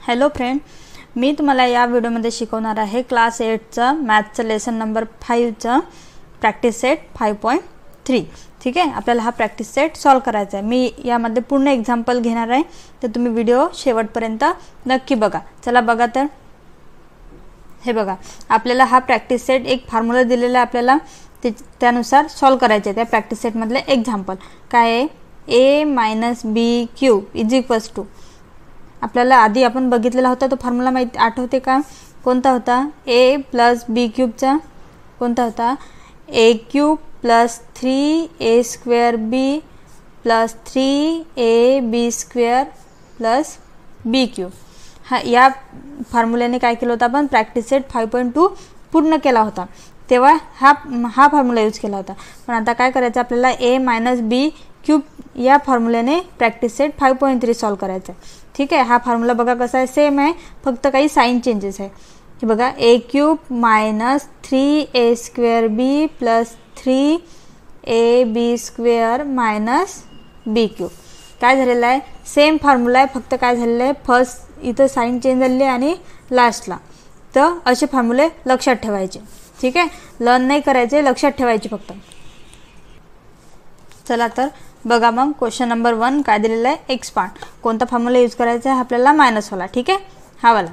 Hello friend, मी तुम्हाला या व्हिडिओमध्ये शिकवणार आहे क्लास 8चा मॅथ्सचा लेसन नंबर 5चा प्रॅक्टिस सेट 5.3. ठीक आहे. आपल्याला हा प्रॅक्टिस सेट सॉल्व करायचा आहे. मी यामध्ये पूर्ण एक्झाम्पल घेणार आहे, तर तुम्ही व्हिडिओ शेवटपर्यंत नक्की बघा. चला बघा. तर हे बघा, आपल्याला हा प्रॅक्टिस सेट एक फॉर्म्युला दिलेला आहे, आपल्याला त्यानुसार सॉल्व करायचे आहे. त्या प्रॅक्टिस सेटमधले एक्झाम्पल काय आहे, a - b cube is equals to, आपल्याला आधी आपण बघितलेला होता तो फॉर्म्युला माहिती आठवते का? कोणता होता? a + b क्यूबचा कोणता होता? a cube + 3a² + 3ab² + b cube. या फॉर्म्युल्याने काय केलं होतं आपण? प्रॅक्टिस सेट 5.2 पूर्ण केला होता, तेव्हा हा फॉर्म्युला यूज केला होता. पण आता काय करायचं आपल्याला? a - b क्यूब या फॉर्म्युल्याने प्रॅक्टिस सेट 5.3 सॉल्व करायचा आहे. ठीक आहे. हा फॉर्म्युला बघा कसा आहे, सेम आहे, फक्त काही साइन चेंजेस आहे. हे बघा, a cube - 3a² + 3ab² - b cube. काय झालेलं आहे? सेम फॉर्म्युला आहे, फक्त काय झालेलं आहे, फर्स्ट इथं साइन चेंज झालेली आहे आणि लास्टला. तर असे फॉर्म्युले लक्षात ठेवायचे. ठीक आहे. लर्न नाही करायचे, लक्षात ठेवायचे फक्त. चला तर बघा मग क्वेश्चन नंबर 1 काय दिलेला आहे, एक्सपांड. कोणता फॉर्म्युला यूज करायचा आहे आपल्याला? मायनसवाला. ठीक आहे, हा वाला.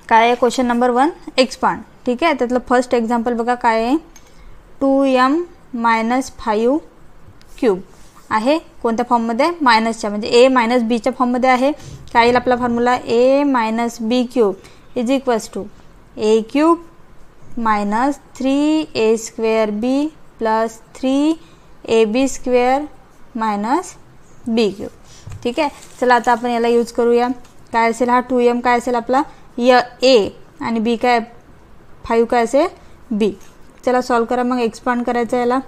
काय आहे क्वेश्चन नंबर 1? एक्सपांड. ठीक आहे. त्यातलं फर्स्ट एक्झाम्पल बघा काय आहे, 2m - 5 क्यूब आहे. कोणत्या फॉर्ममध्ये? मायनसच्या, म्हणजे a - b च्या फॉर्ममध्ये आहे. काय येईल आपला formula? a - b cube is equals to a cube - 3a² + 3ab² - b cube. ठीक आहे. चला आता आपण याला यूज करूया. काय असेल हा 2m, काय असेल आपला a आणि b काय 5 काय असेल b. चला सॉल्व करा मग. एक्सपांड करायचं याला.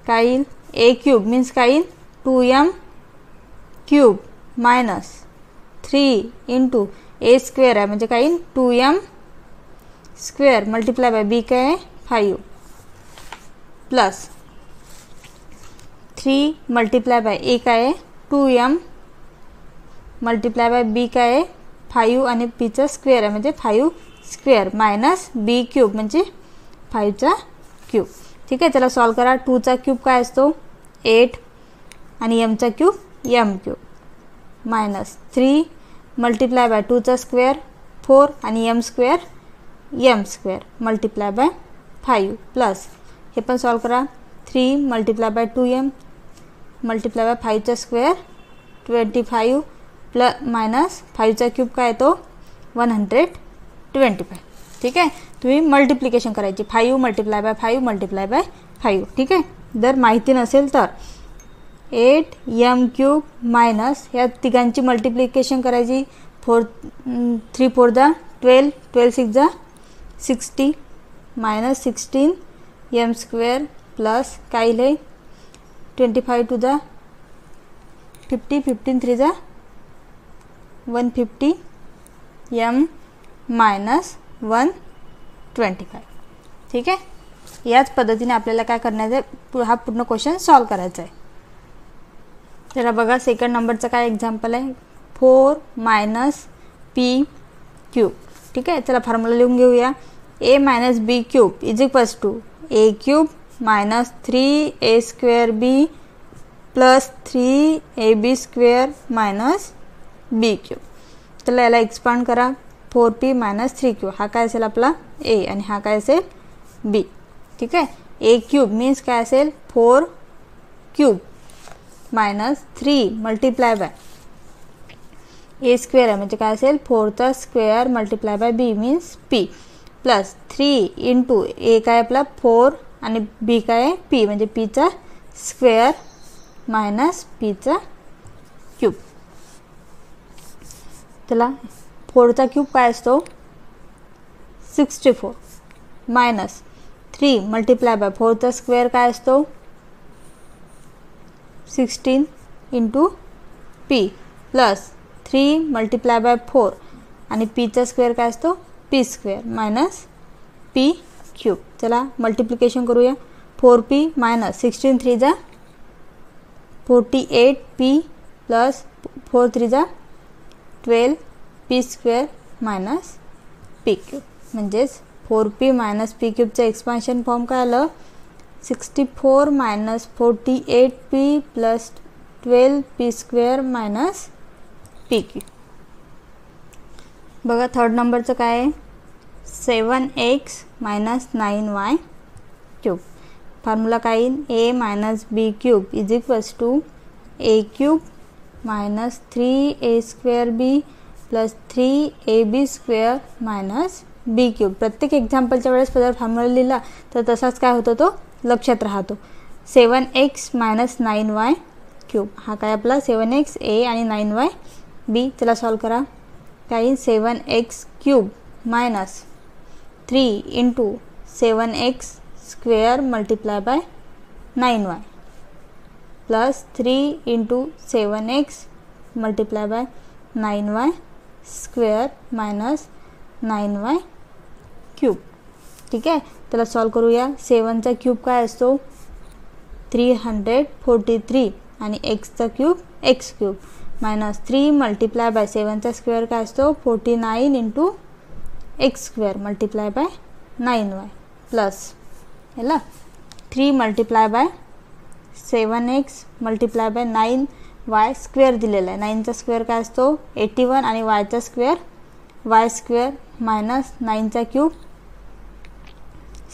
काय येईल? a क्यूब मीन्स काय येईल? 2m cube minus 3 into a² आहे, म्हणजे काय येईल? 2m² मल्टिप्लाय बाय b काय आहे 5 प्लस 3 मल्टिप्लाय बाय a काय आहे 2m मल्टिप्लाय बाय b काय आहे 5 आणि p चा स्क्वेअर आहे, म्हणजे 5² मायनस b क्यूब म्हणजे 5 चा क्यूब. ठीक आहे. चला सॉल्व करा. 2 चा क्यूब काय असतो? 8 आणि m चा cube m cube minus 3 multiply by 2 चा स्क्वेअर 4 आणि m² m² multiply by 5 plus हे पण सॉल्व करा. 3 multiply bye 2m multiply by 5 चा स्क्वेअर 25 प्लस मायनस 5 चा क्यूब काय येतो 125. ठीक आहे. तुम्ही मल्टिप्लिकेशन करायची. 5 मल्टिप्लाय बाय 5 मल्टिप्लाय बाय 5. ठीक आहे. जर माहिती नसेल तर 8m³ मायनस या तिघांची मल्टिप्लिकेशन करायची. 3 4 जा 12 12 6 जा 60 मायनस 16m² प्लस काय येईल 25 2 जा 50 15 3 जा 150 m मायनस 125. ठीक आहे. याच पद्धतीने आपल्याला काय करण्याचं आहे, हा पूर्ण क्वेश्चन सॉल्व करायचा आहे. चला बघा, सेकंड नंबरचं काय एक्झाम्पल आहे, 4 - p क्यूब. ठीक आहे. चला फॉर्म्युला लिहून घेऊया. a - b cube is equals to a cube - 3a² b + 3ab² - b cube. चला याला एक्सपांड करा. 4p - 3q हा काय असेल आपला a आणि हा काय असेल b. ठीक आहे. a क्यूब मीन्स काय असेल 4 cube minus 3 multiply bye a² आहे, म्हणजे काय असेल 4 चा square multiply bye b means p plus 3 into a काय आपला 4 आणि b काय p, म्हणजे p चा स्क्वेअर मायनस p चा क्यूब. चला 4 चा क्यूब काय असतो 64 मायनस 3 मल्टिप्लाय बाय 4 चा स्क्वेअर काय असतो 16 into p plus 3 multiply bye 4 आणि p चा स्क्वेअर काय असतो p² मायनस p क्यूब. चला मल्टिप्लिकेशन करूया. 4p मायनस 16 3 जा 48p प्लस 4 3 जा 12 P square minus P cube, म्हणजेच 4p मायनस पी क्यूबचं एक्सपान्शन फॉर्म काय आलं 64 minus 48p plus 12p square minus P cube. बघा थर्ड नंबरचं काय आहे 7x minus 9y cube. Formula काय येईल a minus B cube is equals to a cube minus 3a square B plus 3ab square minus B cube. प्रत्येक एक्झाम्पलच्या वेळेस जर फॉर्म्युला लिहिला तर तसाच काय होतो तो लक्षात राहतो. 7x मायनस 9y क्यूब हा काय आपला 7x a आणि 9y b. चला सॉल्व करा. काय येईल 7x cube minus 3 into 7x square multiply by 9y plus 3 into 7x multiply by 9y square minus 9y cube. ठीक आहे. त्याला सॉल्व करूया. 7चा क्यूब काय असतो 343 आणि xचा cube x cube minus 3 multiply by 7चा स्क्वेअर काय असतो 49 into x square multiply by 9y plus है 3 multiply by 7x multiply by 9y square दिलेला आहे. 9चा स्क्वेअर काय असतो 81 आणि yचा स्क्वेअर y स्क्वेअर मायनस 9चा क्यूब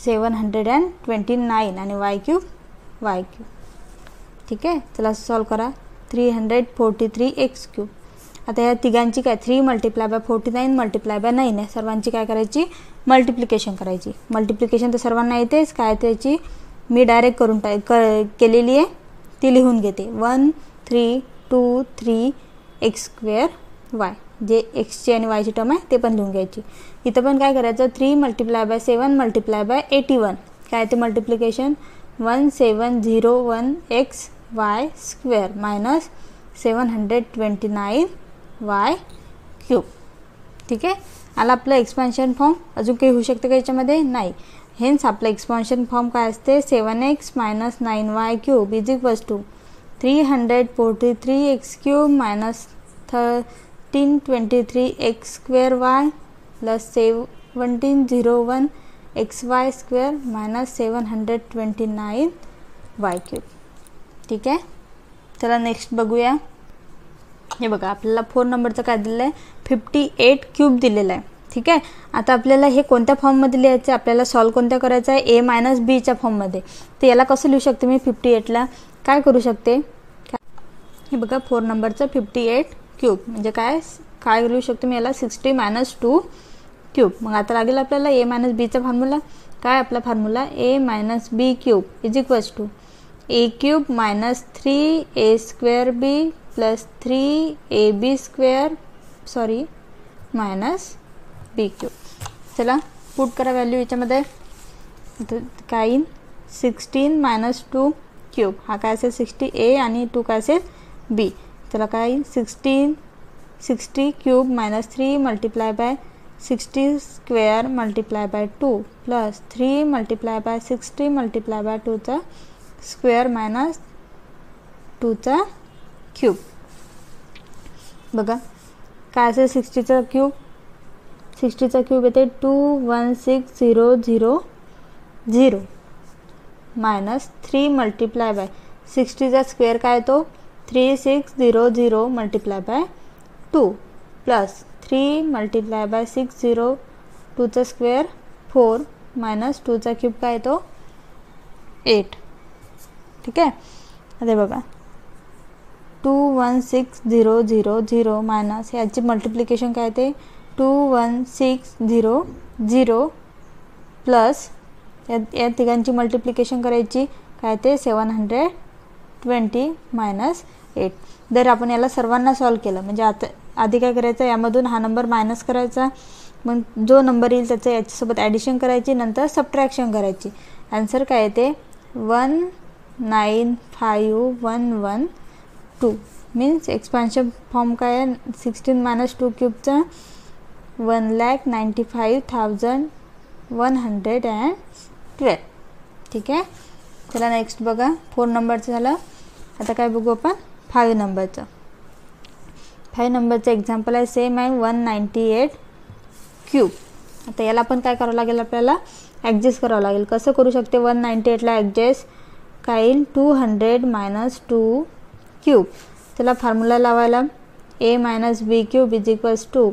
729 आणि y क्यूब y क्यूब. ठीक आहे. चला सॉल्व करा. 343x cube. आता या तिघांची काय 3 मल्टिप्लाय बाय 49 मल्टिप्लाय बाय 9 आहे. सर्वांची काय करायची मल्टिप्लिकेशन करायची. मल्टिप्लिकेशन तर सर्वांना येतेच. काय त्याची मी डायरेक्ट करून केलेली आहे ती लिहून घेते. 1 3 2 3 x स्क्वेअर y जे एक्सची आणि वायची टर्म आहे ते पण लिहून घ्यायची. इथं पण काय करायचं 3 मल्टिप्लाय बाय 7 मल्टिप्लाय बाय 81 काय ते multiplication 1701 x y square minus 729 y cube. ठीक आहे. आला आपलं एक्सपान्शन फॉर्म. अजून काही होऊ शकतं का याच्यामध्ये नाही. हेन्स आपलं एक्सपान्शन फॉर्म काय असते 7x minus 9y cube is equals to 343x cube minus 1323x square y plus 1701 xy square minus 729 y cube. ठीक आहे. चला नेक्स्ट बघूया. हे बघा आपल्याला 4 नंबरचं काय दिलेलं आहे 58 क्यूब दिलेलं आहे. ठीक आहे. आता आपल्याला हे कोणत्या फॉर्ममध्ये लिहायचं आहे आपल्याला सॉल्व कोणत्या करायचं आहे a मायनस बीच्या फॉर्ममध्ये. तर याला कसं लिहू शकते मी 58ला काय करू शकते हे बघा 4 नंबरचं 58 क्यूब म्हणजे काय काय लिहू शकतो मी याला 60 मायनस 2 क्यूब. मग आता लागेल आपल्याला a मायनस बीचा फॉर्म्युला. काय आपला formula a minus B cube is equals to a cube minus 3a square b plus 3ab square minus B cube. चला पुट करा व्हॅल्यू याच्यामध्ये. काय येईल 16 मायनस 2 क्यूब हा काय असेल 60a आणि 2 काय असेल b. चला काय येईल 60 cube minus 3 multiply by 60 square multiply by 2 plus 3 multiply by 60 multiply by 2चा स्क्वेअर मायनस 2चा क्यूब. बघा काय असेल 60चा क्यूब येते 216,000 मायनस 3 मल्टिप्लाय बाय 60चा स्क्वेअर काय येतो 3600 multiply by 2 plus 3 multiply by 60 2चा स्क्वेअर 4 मायनस 2चा क्यूब काय येतो 8. ठीक आहे. आता बघा 216,000 मायनस याची मल्टिप्लिकेशन काय येते 21600 प्लस या तिघांची मल्टिप्लिकेशन करायची काय ते 720 मायनस 8. जर आपण याला सर्वांना सॉल्व केलं म्हणजे आता आधी काय करायचं यामधून हा नंबर मायनस करायचा मग जो नंबर येईल त्याचं याच्यासोबत ॲडिशन करायची नंतर सबट्रॅक्शन करायची. आन्सर काय येते 195,112 मीन्स एक्सपान्शन फॉर्म काय आहे 16 मायनस 2 क्यूबचा 1,95,112. ठीक आहे. चला नेक्स्ट बघा 4 नंबरचं झालं. आता काय बघू आपण 5 नंबरचं. 5 नंबरचं एक्झाम्पल आहे सेम आहे 198 क्यूब. आता याला पण काय करावं लागेल, आपल्याला ॲडजस्ट करावं लागेल. कसं करू शकते 198ला ॲडजस्ट, काय येईल 200 मायनस 2 क्यूब. त्याला फॉर्म्युला लावायला a minus B cube is equals to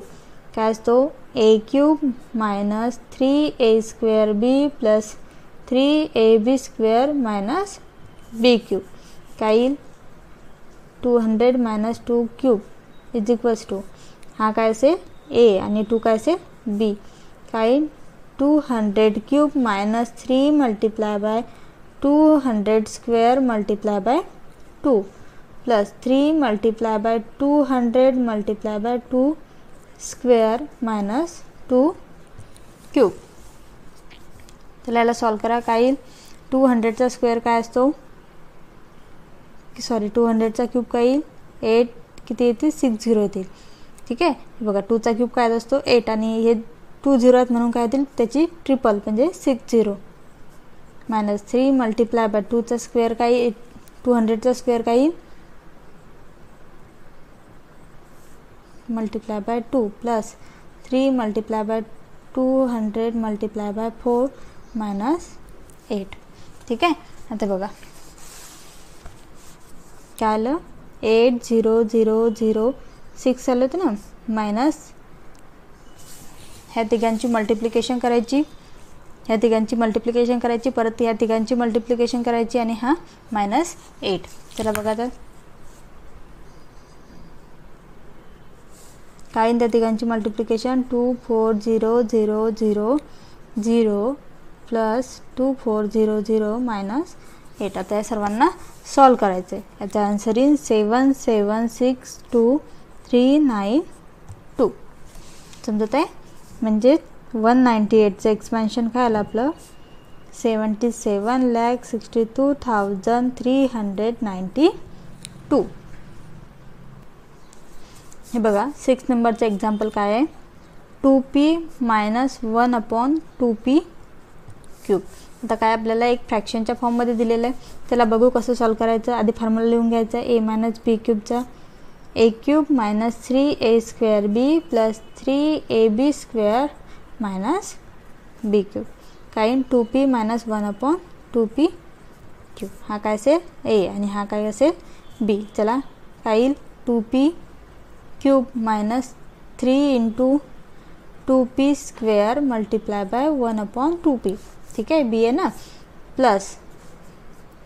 काय असतो a cube minus 3a² b plus 3ab² minus b cube. काय येईल 200 minus 2 cube is equals to हा काय असेल a आणि 2 काय असेल b. काय 200 cube minus 3 multiply bye 200² multiply by 2 plus 3 multiply bye 200 multiply by 2² minus 2 cube. तर याला सॉल्व करा. काय येईल 200चा स्क्वेअर काय असतो, सॉरी 200चा क्यूब काय येईल 8 किती येतील 60 येतील. ठीक आहे. बघा 2चा क्यूब काय असतो 8 आणि हे 2 0 आहेत म्हणून काय येतील त्याची ट्रिपल म्हणजे 60 मायनस 3 मल्टिप्लाय बाय 2चा स्क्वेअर काय येईल 200चा स्क्वेअर काय येईल multiply by 2 plus 3 multiply bye 200 multiply by 4 minus 8. ठीक आहे. आता बघा काय आलं 80006 आलं होतं ना, मायनस ह्या तिघांची मल्टिप्लिकेशन करायची, ह्या तिघांची मल्टिप्लिकेशन करायची, परत ह्या तिघांची मल्टिप्लिकेशन करायची आणि हा मायनस 8. चला बघा तर काय त्या तिघांची मल्टिप्लिकेशन 24000 प्लस 2400 मायनस 8. आता या सर्वांना सॉल्व करायचं आहे. याचा आन्सर येईल 776239 समजत आहे. म्हणजे 198चं एक्सपेन्शन काय आलं आपलं 77,62,392. हे बघा 6 नंबरचं एक्झाम्पल काय आहे 2p मायनस 1/2p क्यूब. आता काय आपल्याला एक फ्रॅक्शनच्या फॉर्ममध्ये दिलेलं आहे, त्याला बघू कसं सॉल्व करायचं. आधी फॉर्म्युला लिहून घ्यायचा a मायनस बी क्यूबचा a cube minus 3a² b plus 3ab² minus b cube. काय 2p मायनस 1/2p क्यूब. हा काय असेल a आणि हा काय असेल b. चला काय येईल 2p cube minus 3 into 2p² multiply by 1/2p. ठीक आहे. बी आहे ना, plus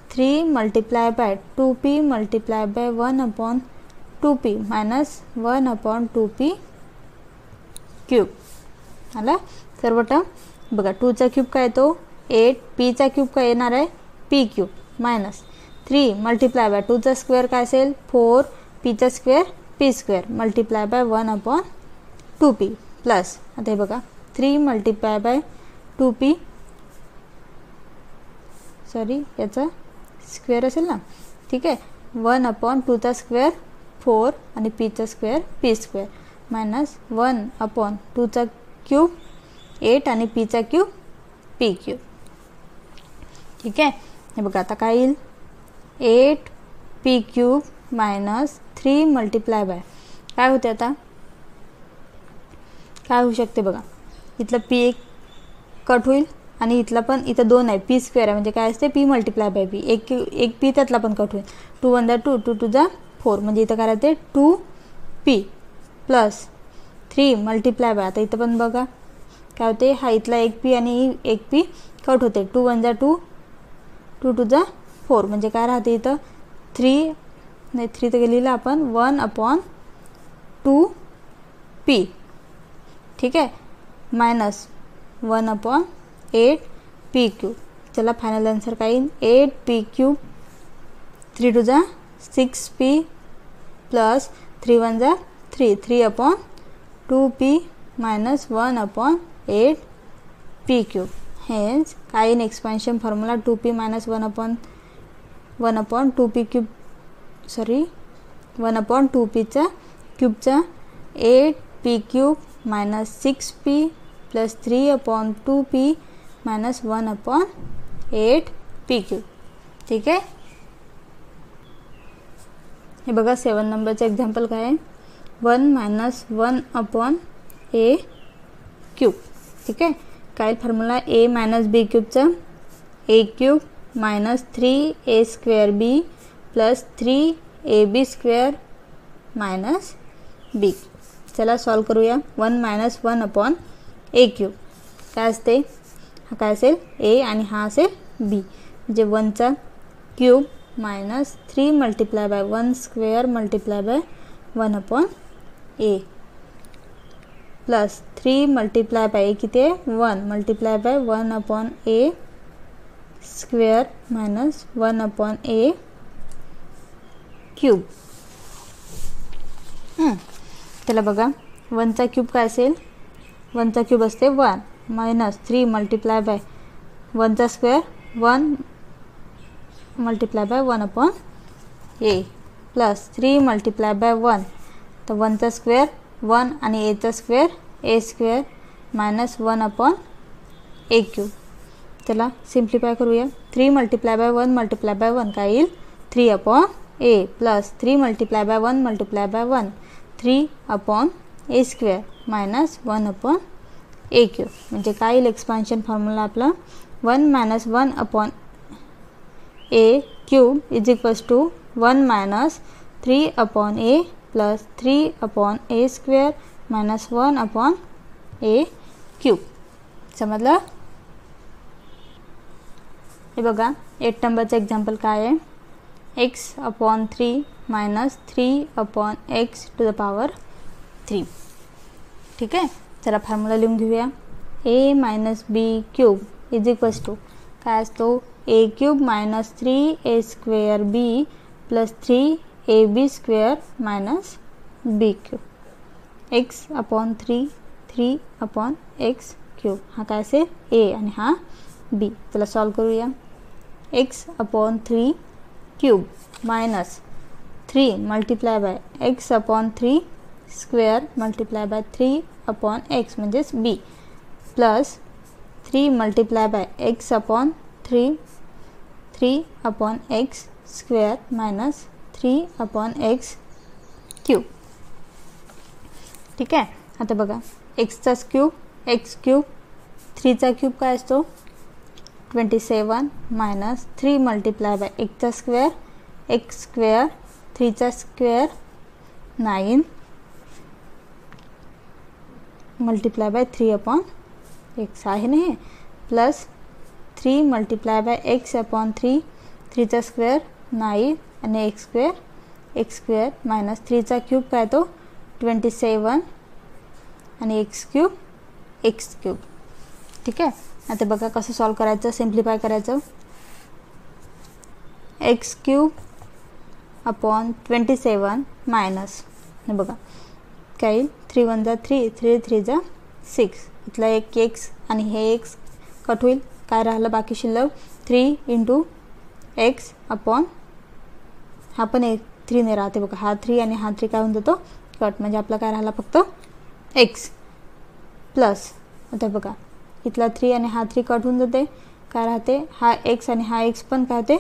3 multiply by 2p multiply by 1/2p minus 1/2p cube. आला सर्व टर्म. बघा 2चा क्यूब काय येतो 8, pचा क्यूब काय येणार आहे p cube minus 3 multiply by 2चा स्क्वेअर काय असेल 4, pचा square p² multiply by 1/2p plus आता हे बघा 3 मल्टिप्लाय बाय 2p सॉरी याचा स्क्वेअर असेल ना. ठीक आहे. 1/2चा स्क्वेअर 4 आणि pचा स्क्वेअर p² मायनस 1/2चा क्यूब 8 आणि pचा क्यूब p क्यूब. ठीक आहे. हे बघा आता काय येईल 8p cube minus 3 multiply bye काय होते आता काय होऊ शकते बघा इथलं p एक कट होईल आणि इथला पण इथं 2 आहे p² आहे म्हणजे काय असते p मल्टिप्लाय बाय p. एक p त्यातला पण कट होईल 2 1 2 2 2 4 म्हणजे इथं काय राहते 2p प्लस 3 मल्टिप्लाय बाय आता इथं पण बघा काय होते हा इथला एक p आणि एक p कट होते 2 1 2 2 2 4 म्हणजे काय राहते इथं 3 नाही 3 तर लिहिलं आपण 1/2p. ठीक आहे. Minus 1/8p cube. चला फायनल आन्सर काय येईल 8p cube 3 2 6p plus 3 1 3 3/2p minus 1/8p cube. Hence काय in expansion formula 2p minus 1/2p cube sorry 1/2pचा क्यूबचा 8p cube minus 6p plus 3/2p minus 1/8p cube. ठीक आहे. हे बघा 7 नंबरचं एक्झाम्पल काय आहे 1 मायनस 1 अपॉन ए क्यूब. ठीक आहे. काय फॉर्म्युला ए मायनस बी क्यूबचा A cube minus 3 A square B plus 3 A B square minus B. चला सॉल्व करूया. 1 मायनस 1 अपॉन ए क्यूब काय असते, हा काय असेल ए आणि हा असेल बी. म्हणजे 1चा cube minus 3 multiply by 1 square multiply by 1 upon A plus 3 multiply by A किती आहे 1 multiply by 1 upon A square minus 1 upon A cube. त्याला बघा 1चा क्यूब काय असेल, 1चा क्यूब असते 1 मायनस 3 मल्टिप्लाय बाय 1चा स्क्वेअर 1 multiply by 1 upon A plus 3 multiply by 1. तर 1चा स्क्वेअर 1 आणि एचा square A square minus 1 upon A cube. त्याला सिम्प्लिफाय करूया. 3 मल्टिप्लाय बाय 1 मल्टिप्लाय बाय 1 काय येईल 3 upon A plus 3 multiply by 1 multiply by 1 3 upon A square minus 1 upon A cube. म्हणजे काय येईल एक्सपान्शन फॉर्म्युला आपला 1 minus 1 upon A cube is equals to 1 minus 3 upon A plus 3 upon A square minus 1 upon A cube. समजलं. हे बघा 8 नंबरचं example काय आहे, x upon 3 minus 3 upon X to the power 3. ठीक आहे. चला फॉर्म्युला लिहून घेऊया. A minus B cube is equals to काय असतो A cube minus 3 A square B plus 3 A B square minus B cube. X upon 3 3 upon x cube. हा काय असेल ए आणि हा बी. त्याला सॉल्व करूया. X upon 3 cube minus 3 multiply by x upon 3 square multiply by 3 upon x म्हणजेच b plus 3 multiply by x upon 3 upon x square minus 3 upon x cube. ठीक आहे. आता बघा एक्सचा क्यूब एक्स क्यूब 3चा क्यूब काय असतो 27 मायनस 3 मल्टिप्लाय बाय एक्सचा स्क्वेअर एक्स स्क्वेअर 3चा square 9 multiply by 3 upon x आहे ना हे plus 3 multiply by x upon 3चा स्क्वेअर 9 आणि एक्स स्क्वेअर मायनस 3चा क्यूब काय तो 27 आणि एक्स क्यूब. ठीक आहे. आता बघा कसं सॉल्व करायचं, सिम्प्लिफाय करायचं. एक्स क्यूब अपॉन 27 मायनस हे बघा काय 3 1 जा 3 3 3 जा 6. इथला एक एक्स आणि हे एक्स कट होईल. काय राहिलं बाकी शिल्लक 3 इंटू एक्स अपॉन हा पण एक 3 ने राहते बघा हा 3 आणि हा 3 काय होऊन जातो कट. म्हणजे आपला काय राहिला फक्त एक्स प्लस आता बघा इथला 3 आणि हा 3 कट होऊन जाते. काय राहते हा एक्स आणि हा एक्स पण काय होते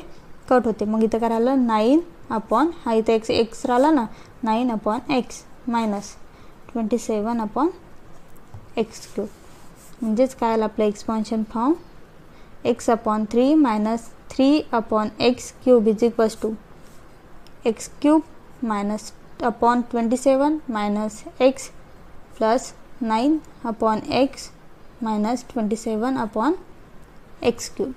कट होते. मग इथं काय राहिलं 9 अपॉन हा इथं एक्स राहिला ना 9 upon X minus 27 upon x cube. म्हणजेच काय आलं आपलं expansion form X upon 3 minus 3 upon x cube is equals to X cube minus upon 27 minus X plus 9 upon X minus 27 upon x cube.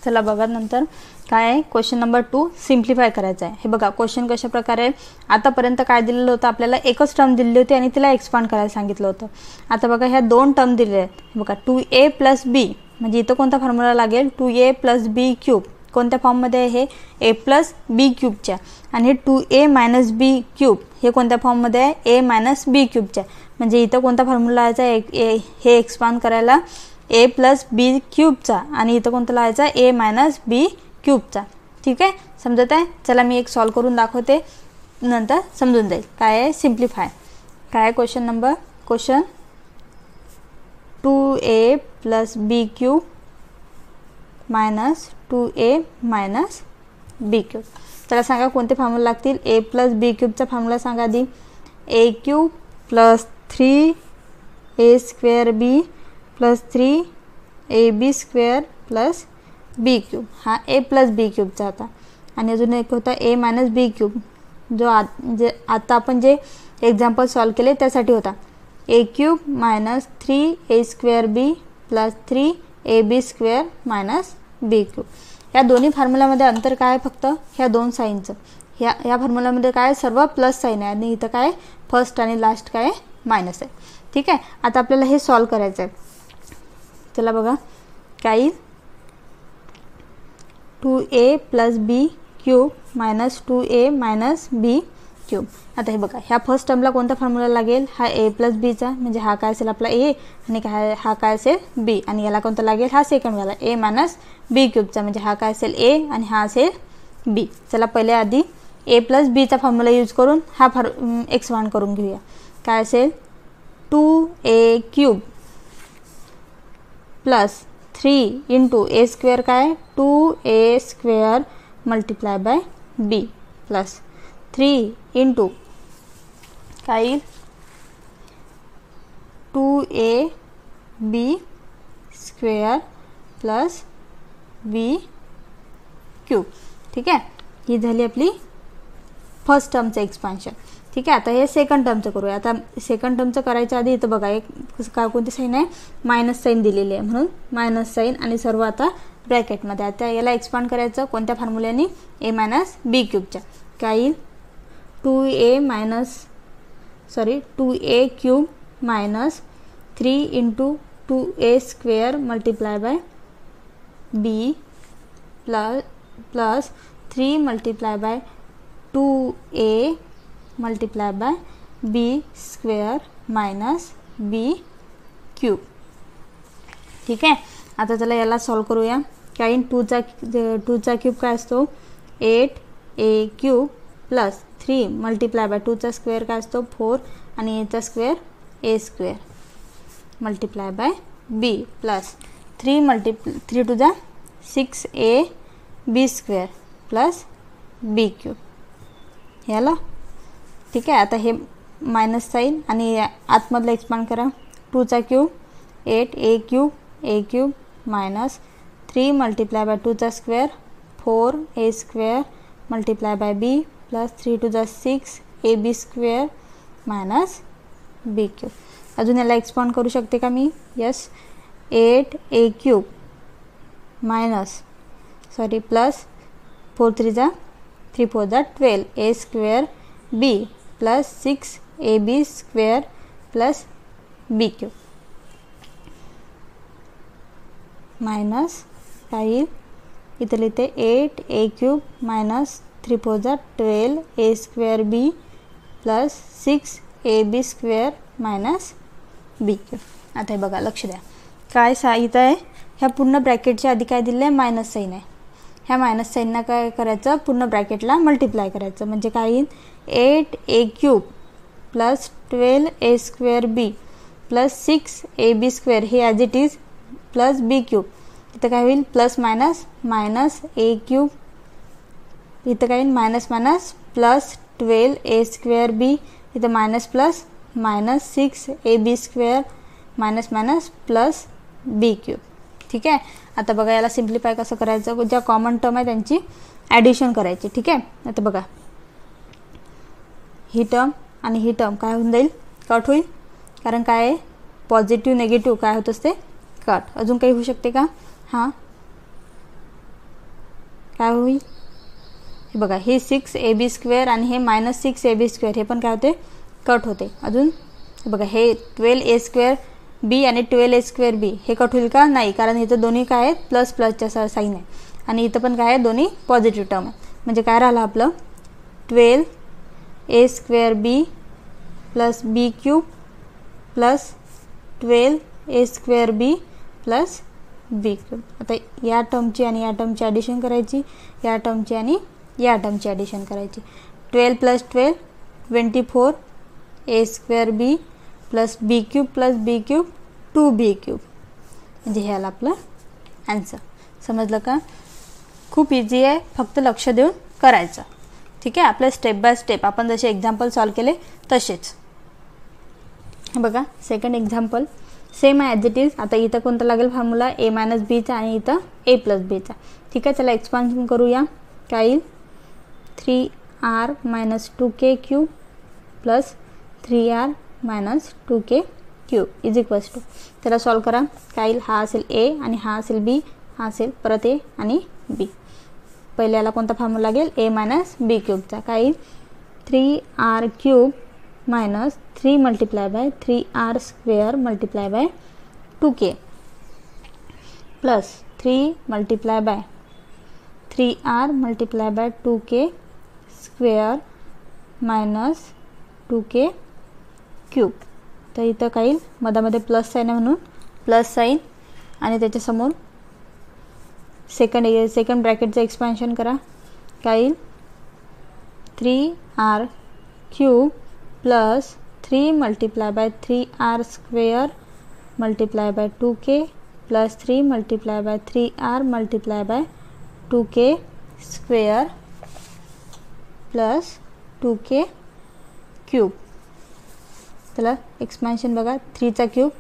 चला बघा नंतर काय आहे क्वेश्चन नंबर 2 सिम्प्लिफाय करायचा आहे. हे बघा क्वेश्चन कशा प्रकारे आतापर्यंत काय दिलेलं होतं आपल्याला एकच टर्म दिलेली होती आणि तिला एक्सपांड करायला सांगितलं होतं. आता बघा ह्या 2 टर्म दिलेल्या आहेत बघा 2a प्लस बी म्हणजे इथं कोणता फॉर्म्युला लागेल 2a प्लस बी क्यूब. कोणत्या फॉर्ममध्ये आहे हे a प्लस बी क्यूबच्या आणि हे 2a मायनस बी क्यूब हे कोणत्या फॉर्ममध्ये आहे a मायनस बी क्यूबच्या. म्हणजे इथं कोणता फॉर्म्युला लावायचा हे एक्सपांड करायला a प्लस बी क्यूबचा आणि इथं कोणता लावायचा a मायनस बी क्यूबचा. ठीक आहे समजत आहे. चला मी एक सॉल्व करून दाखवते नंतर समजून जाईल काय आहे सिम्प्लिफाय. काय आहे क्वेश्चन 2a प्लस बी क्यूब मायनस 2a मायनस बी क्यूब. त्याला सांगा कोणते फॉर्म्युला लागतील. ए प्लस बी क्यूबचा फॉर्म्युला सांगा आधी. A cube plus 3 A square B plus 3 A B square plus B cube. हा ए प्लस बी क्यूबचा होता. आणि अजून एक होता ए मायनस बी क्यूब, जो आता आपण जे एक्झाम्पल सॉल्व केले त्यासाठी होता. A cube minus 3 A square B plus 3 A B square minus B cube. या दोन्ही फॉर्म्युलामध्ये अंतर काय आहे? फक्त ह्या दोन साईनचं. या फॉर्म्युलामध्ये काय सर्व प्लस साईन आहे आणि इथं काय फर्स्ट आणि लास्ट काय मायनस आहे. ठीक आहे. आता आपल्याला हे सॉल्व करायचं आहे. चला बघा काय येईल. 2a प्लस बी क्यूब मायनस 2a मायनस बी क्यूब. आता हे बघा ह्या फर्स्ट टर्मला कोणता फॉर्म्युला लागेल? हा ए प्लस बीचा, म्हणजे हा काय असेल आपला ए आणि हा काय असेल बी. आणि याला कोणता लागेल? हा सेकंडवाला ए मायनस बी क्यूबचा, म्हणजे हा काय असेल ए आणि हा असेल बी. चला पहिले आधी ए प्लस बीचा फॉर्म्युला यूज करून हा एक्सपांड करून घेऊया. काय असेल? 2a cube plus 3 into A square काय 2a square multiply by B plus 3 into काय येईल 2a बी स्क्वेअर प्लस बी क्यूब. ठीक आहे. ही झाली आपली फर्स्ट टर्मचं एक्सपान्शन. ठीक आहे. आता हे सेकंड टर्मचं करूया. आता सेकंड टर्मचं करायच्या आधी इथं बघा एक काय कोणती साईन आहे? मायनस साईन दिलेली आहे, म्हणून मायनस साईन आणि सर्व आता ब्रॅकेटमध्ये. आता याला एक्सपांड करायचं कोणत्या फॉर्म्युल्याने? ए मायनस बी क्यूबच्या. काय येईल? 2a cube minus 3 into 2a square multiply by B plus 3 multiply by 2a multiply by B square minus B cube. ठीक आहे. आता चला याला सॉल्व करूया. काय 2चा क्यूब काय असतो? 8a cube plus 3 multiply by 2चा स्क्वेअर काय असतो? 4 आणि एचा square A square multiply by B plus 3 टू जा 6a बी स्क्वेअर प्लस बी क्यूब. याला ठीक आहे. आता हे मायनस साईन आणि आतमधलं एक्सपांड करा. 2चा cube 8a cube minus 3 multiply by 2चा square 4a square multiply by B plus 3 टू जा 6 ab स्क्वेअर मायनस बी क्यूब. अजून याला एक्सपांड करू शकते का मी? Yes. 8a cube minus plus 4 3 जा 3 4 जा 12 a square B plus 6ab square plus B cube minus काय येईल? इथं लिहिते 8a क्यूब मायनस 3 4 जा 12 a square B plus 6ab square minus B cube. आता हे बघा लक्ष द्या काय इथं आहे. ह्या पूर्ण ब्रॅकेटच्या आधी काय दिलं आहे? मायनस साईन आहे. ह्या मायनस साईनना काय करायचं? पूर्ण ब्रॅकेटला मल्टिप्लाय करायचं, म्हणजे काय येईल? 8a cube plus 12a square बी प्लस 6ab स्क्वेअर हे as it is plus B cube. इथं काय होईल? Plus minus minus a cube. इथं काय होईल? Minus minus plus 12a square b. इथं minus plus minus 6ab square minus minus plus बी cube. ठीक आहे. आता बघा याला सिम्प्लिफाय कसं करायचं? ज्या कॉमन टर्म आहे त्यांची ॲडिशन करायची. ठीक आहे. आता बघा ही टर्म आणि ही टर्म काय होऊन जाईल? कट होईल. कारण काय आहे? पॉझिटिव्ह निगेटिव्ह काय होत असते? कट. अजून काही होऊ शकते का? हां काय होईल? हे बघा हे 6ab स्क्वेअर आणि हे मायनस 6ab स्क्वेअर हे पण काय होते? कट होते. अजून बघा हे 12a स्क्वेअर बी आणि 12a स्क्वेअर बी हे कट होईल का? नाही, कारण इथं दोन्ही काय आहेत? प्लस प्लसच्या साईन आहे आणि इथं पण काय आहे? दोन्ही पॉझिटिव्ह टर्म आहे. म्हणजे काय राहिलं आपलं? 12a स्क्वेअर बी प्लस बी क्यूब प्लस 12a स्क्वेअर बी प्लस बी क्यूब. आता या टर्मची आणि या टर्मची ॲडिशन करायची, या टर्मची आणि या टर्मची ॲडिशन करायची. 12 प्लस 12 24a स्क्वेअर बी प्लस बी क्यूब 2b क्यूब. म्हणजे हे आलं आपलं आन्सर. समजलं का? खूप इझी आहे, फक्त लक्ष देऊन करायचं. ठीक आहे, आपले स्टेप बाय स्टेप आपण जसे एक्झाम्पल सॉल्व केले तसेच. बघा सेकंड एक्झाम्पल सेम आहे ॲज इट इज. आता इथं कोणता लागेल फॉर्म्युला a - bचा आणि इथं a + bचा. ठीक आहे, चला एक्सपान्शन करूया. काय येईल 3r - 2k cube plus 3r - 2k cube is equals to. त्याला सॉल्व करा. काय येईल, हा असेल a आणि हा असेल b, हा असेल परत a आणि b. पहिल्याला कोणता फॉर्म्युला लागेल a - b क्यूबचा. काय येईल 3r cube minus 3 multiplied by 3r square multiplied by 2k plus 3 multiplied by 3r multiplied by 2k square minus 2k cube. तर इथं काही मधामध्ये प्लस साईन आहे म्हणून प्लस साईन आणि त्याच्यासमोर सेकंड ब्रॅकेटचं एक्सपान्शन करा. काय येईल 3r cube plus 3 multiplied by 3r square multiplied by 2k plus 3 multiplied by 3r multiplied by 2k square plus 2k cube. चला एक्सपान्शन बघा. 3चा cube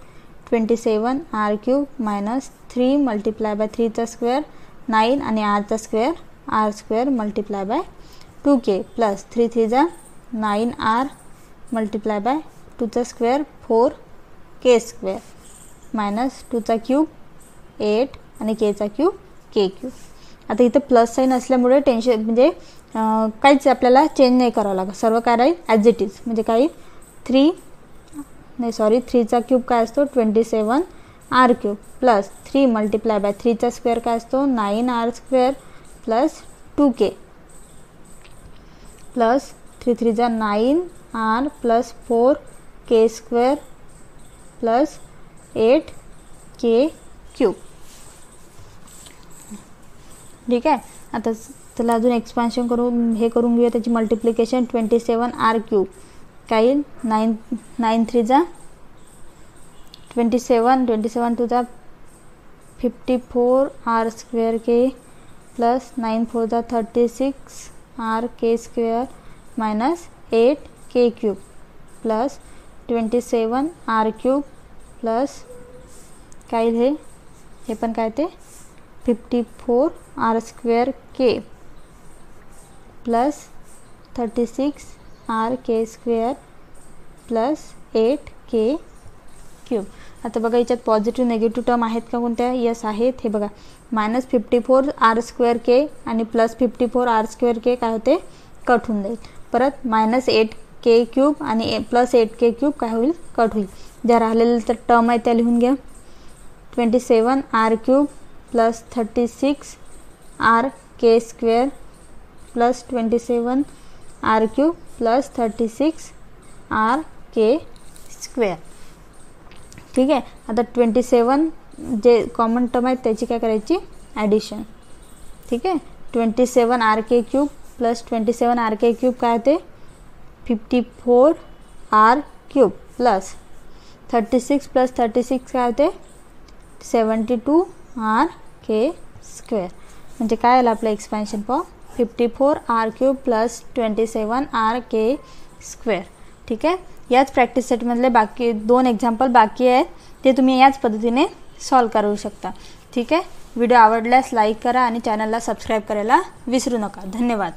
27r cube minus 3 multiply by 3चा square 9 आणि rचा square r square multiply by 2k plus 3 3 9r multiply by 2चा square 4k square minus 2चा cube 8 आणि kचा cube k cube. आता इथं प्लस साईन असल्यामुळे टेन्शन म्हणजे काहीच आपल्याला चेंज नाही करावं लागत. सर्व काय राहील ॲज इट इज. म्हणजे काही 3चा क्यूब काय असतो 27r cube plus 3 multiply by 3चा स्क्वेअर काय असतो 9r square plus 2k plus 3 3 9r plus 4k square plus 8k cube. ठीक आहे. आता त्याला अजून एक्सपान्शन करून हे करून घेऊया. त्याची मल्टिप्लिकेशन 27r क्यूब काय येईल 9 3 27 two 54r square K plus 9 4 36r के square minus 8k cube plus 27r cube plus काय हे पण काय ते 54r square K plus 36r के स्क्वेअर प्लस 8k क्यूब. आता बघा याच्यात पॉझिटिव्ह निगेटिव्ह टर्म आहेत का कोणत्या? यस आहेत. हे बघा मायनस 54r स्क्वेअर के आणि प्लस 54r स्क्वेअर के काय होते कट होऊन जाईल. परत मायनस 8k क्यूब आणि प्लस 8k क्यूब काय होईल कट होईल. ज्या राहिलेल्या तर टर्म आहे त्या लिहून घ्या. 27r क्यूब प्लस 36r के square plus 27r cube plus 36r के स्क्वेअर. ठीक आहे. आता 27 जे कॉमन टर्म आहे त्याची काय करायची ॲडिशन. ठीक आहे. 27r के क्यूब प्लस 27r के क्यूब काय होते 54r क्यूब प्लस 36 प्लस 36 काय होते 72r के स्क्वेअर. म्हणजे काय आलं आपलं expansion form 54r cube plus 27r के स्क्वेअर. ठीक आहे. याच प्रॅक्टिस सेटमधले बाकी 2 एक्झाम्पल बाकी आहेत ते तुम्ही याच पद्धतीने सॉल्व करू शकता. ठीक आहे. व्हिडिओ आवडल्यास लाईक करा आणि चॅनलला सबस्क्राईब करायला विसरू नका. धन्यवाद.